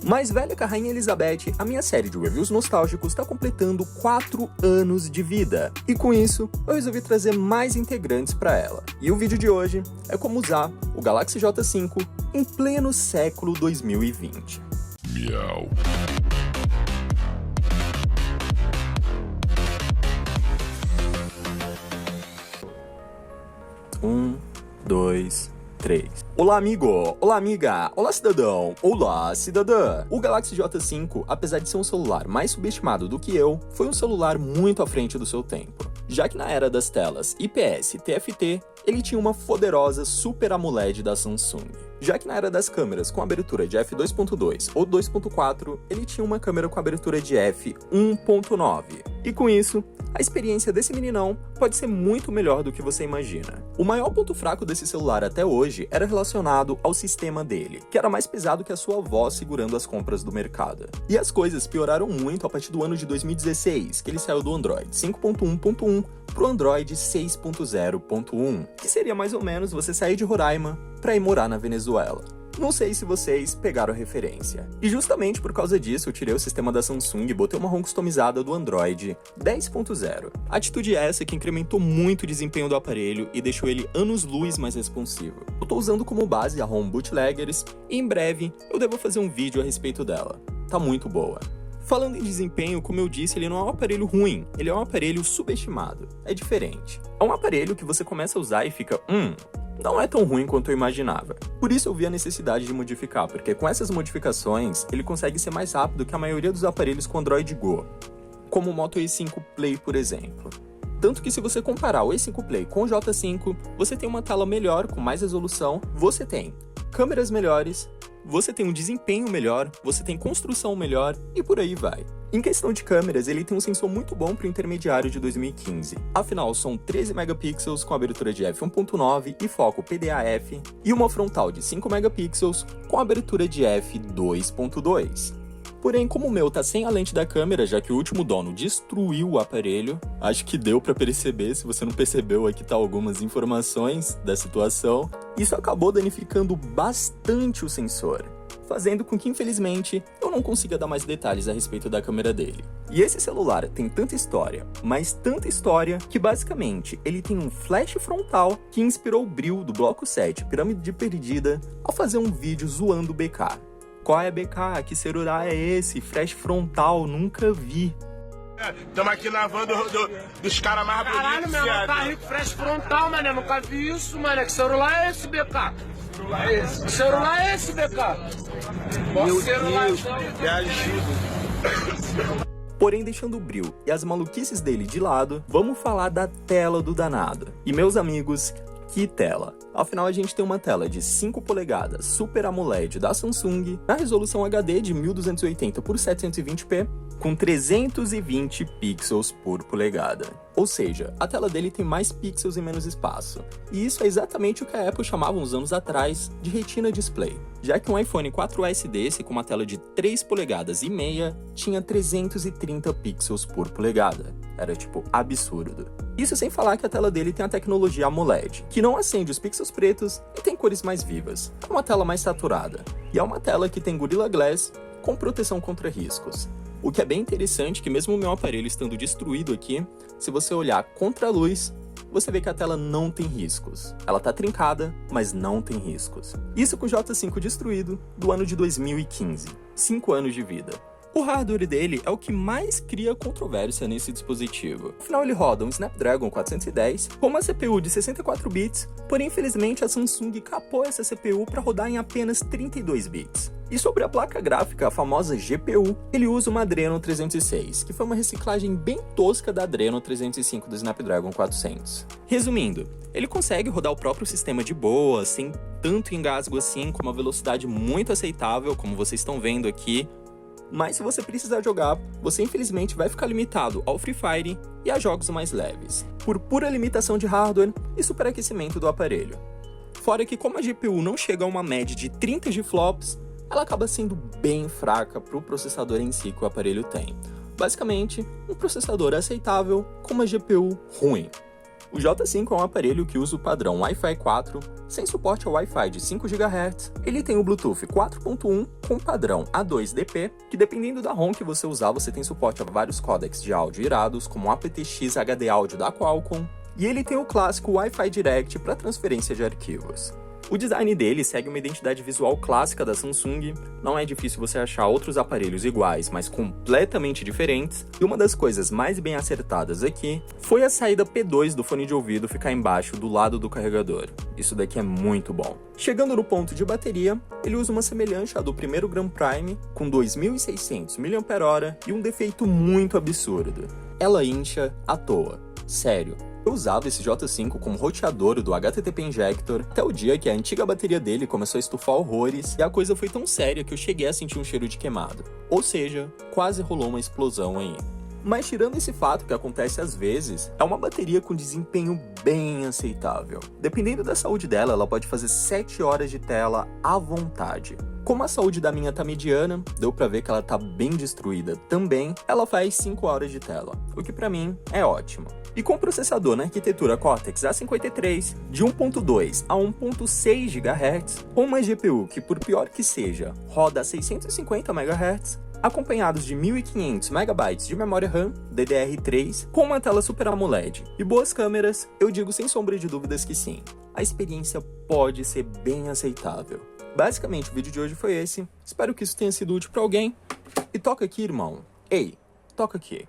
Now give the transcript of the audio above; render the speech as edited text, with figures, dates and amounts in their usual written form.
Mais velha que a Rainha Elizabeth, a minha série de reviews nostálgicos está completando 4 anos de vida. E com isso, eu resolvi trazer mais integrantes para ela. E o vídeo de hoje é como usar o Galaxy J5 em pleno século 2020. Miau. 1, 2, 3. Olá, amigo! Olá, amiga! Olá, cidadão! Olá, cidadã! O Galaxy J5, apesar de ser um celular mais subestimado do que eu, foi um celular muito à frente do seu tempo. Já que na era das telas IPS TFT, ele tinha uma poderosa Super AMOLED da Samsung. Já que na era das câmeras com abertura de f2.2 ou 2.4, ele tinha uma câmera com abertura de f1.9. E com isso, a experiência desse meninão pode ser muito melhor do que você imagina. O maior ponto fraco desse celular até hoje era relacionado ao sistema dele, que era mais pesado que a sua avó segurando as compras do mercado. E as coisas pioraram muito a partir do ano de 2016, que ele saiu do Android 5.1.1 pro Android 6.0.1, que seria mais ou menos você sair de Roraima para ir morar na Venezuela. Não sei se vocês pegaram a referência. E justamente por causa disso eu tirei o sistema da Samsung e botei uma ROM customizada do Android 10.0. Atitude essa que incrementou muito o desempenho do aparelho e deixou ele anos-luz mais responsivo. Eu tô usando como base a ROM Bootleggers e em breve eu devo fazer um vídeo a respeito dela. Tá muito boa. Falando em desempenho, como eu disse, ele não é um aparelho ruim, ele é um aparelho subestimado. É diferente. É um aparelho que você começa a usar e fica, não é tão ruim quanto eu imaginava. Por isso eu vi a necessidade de modificar, porque com essas modificações, ele consegue ser mais rápido que a maioria dos aparelhos com Android Go, como o Moto E5 Play, por exemplo. Tanto que se você comparar o E5 Play com o J5, você tem uma tela melhor, com mais resolução, você tem câmeras melhores, você tem um desempenho melhor, você tem construção melhor e por aí vai. Em questão de câmeras, ele tem um sensor muito bom para o intermediário de 2015. Afinal, são 13 megapixels com abertura de f1.9 e foco PDAF, e uma frontal de 5 megapixels com abertura de f2.2. Porém, como o meu tá sem a lente da câmera, já que o último dono destruiu o aparelho, acho que deu para perceber, se você não percebeu, aqui tá algumas informações da situação, isso acabou danificando bastante o sensor, fazendo com que, infelizmente, eu não consiga dar mais detalhes a respeito da câmera dele. E esse celular tem tanta história, mas tanta história, que basicamente ele tem um flash frontal que inspirou o Bril do Bloco 7, Pirâmide Perdida, ao fazer um vídeo zoando o BK. Qual é, BK? Que celular é esse? Flash frontal, nunca vi. Estamos aqui na van dos caras mais bonitos. Caralho, meu irmão, tá rico, flash frontal, mano. Eu nunca vi isso, mano. Que celular é esse, BK? Que celular é esse, BK? Meu celular, Deus, então? reagido. Porém, deixando o Bril e as maluquices dele de lado, vamos falar da tela do danado. E meus amigos, que tela! Afinal, a gente tem uma tela de 5 polegadas Super AMOLED da Samsung, na resolução HD de 1280 por 720p, com 320 pixels por polegada. Ou seja, a tela dele tem mais pixels e menos espaço. E isso é exatamente o que a Apple chamava uns anos atrás de Retina Display, já que um iPhone 4S desse, com uma tela de 3 polegadas e meia, tinha 330 pixels por polegada. Era tipo absurdo. Isso sem falar que a tela dele tem a tecnologia AMOLED, que não acende os pixels pretos e tem cores mais vivas. É uma tela mais saturada. E é uma tela que tem Gorilla Glass com proteção contra riscos. O que é bem interessante que mesmo o meu aparelho estando destruído aqui, se você olhar contra a luz, você vê que a tela não tem riscos. Ela tá trincada, mas não tem riscos. Isso com o J5 destruído do ano de 2015. 5 anos de vida. O hardware dele é o que mais cria controvérsia nesse dispositivo. Afinal, ele roda um Snapdragon 410 com uma CPU de 64 bits, porém infelizmente a Samsung capou essa CPU para rodar em apenas 32 bits. E sobre a placa gráfica, a famosa GPU, ele usa uma Adreno 306, que foi uma reciclagem bem tosca da Adreno 305 do Snapdragon 400. Resumindo, ele consegue rodar o próprio sistema de boa, sem tanto engasgo assim, com uma velocidade muito aceitável, como vocês estão vendo aqui. Mas se você precisar jogar, você infelizmente vai ficar limitado ao Free Fire e a jogos mais leves, por pura limitação de hardware e superaquecimento do aparelho. Fora que como a GPU não chega a uma média de 30 GFLOPS, ela acaba sendo bem fraca para o processador em si que o aparelho tem. Basicamente, um processador aceitável com uma GPU ruim. O J5 é um aparelho que usa o padrão Wi-Fi 4, sem suporte ao Wi-Fi de 5 GHz. Ele tem o Bluetooth 4.1 com padrão A2DP, que dependendo da ROM que você usar, você tem suporte a vários códecs de áudio irados, como o aptX HD Audio da Qualcomm, e ele tem o clássico Wi-Fi Direct para transferência de arquivos. O design dele segue uma identidade visual clássica da Samsung, não é difícil você achar outros aparelhos iguais, mas completamente diferentes, e uma das coisas mais bem acertadas aqui foi a saída P2 do fone de ouvido ficar embaixo do lado do carregador. Isso daqui é muito bom. Chegando no ponto de bateria, ele usa uma semelhança à do primeiro Grand Prime, com 2.600 mAh e um defeito muito absurdo. Ela incha à toa. Sério. Eu usava esse J5 como roteador do HTTP Injector até o dia que a antiga bateria dele começou a estufar horrores e a coisa foi tão séria que eu cheguei a sentir um cheiro de queimado. Ou seja, quase rolou uma explosão aí. Mas tirando esse fato que acontece às vezes, é uma bateria com desempenho bem aceitável. Dependendo da saúde dela, ela pode fazer 7 horas de tela à vontade. Como a saúde da minha tá mediana, deu pra ver que ela tá bem destruída também, ela faz 5 horas de tela, o que pra mim é ótimo. E com processador na arquitetura Cortex A53, de 1.2 a 1.6 GHz, com uma GPU que, por pior que seja, roda a 650 MHz, acompanhados de 1.500 MB de memória RAM DDR3, com uma tela Super AMOLED e boas câmeras, eu digo sem sombra de dúvidas que sim, a experiência pode ser bem aceitável. Basicamente, o vídeo de hoje foi esse, espero que isso tenha sido útil para alguém. E toca aqui, irmão. Ei, toca aqui.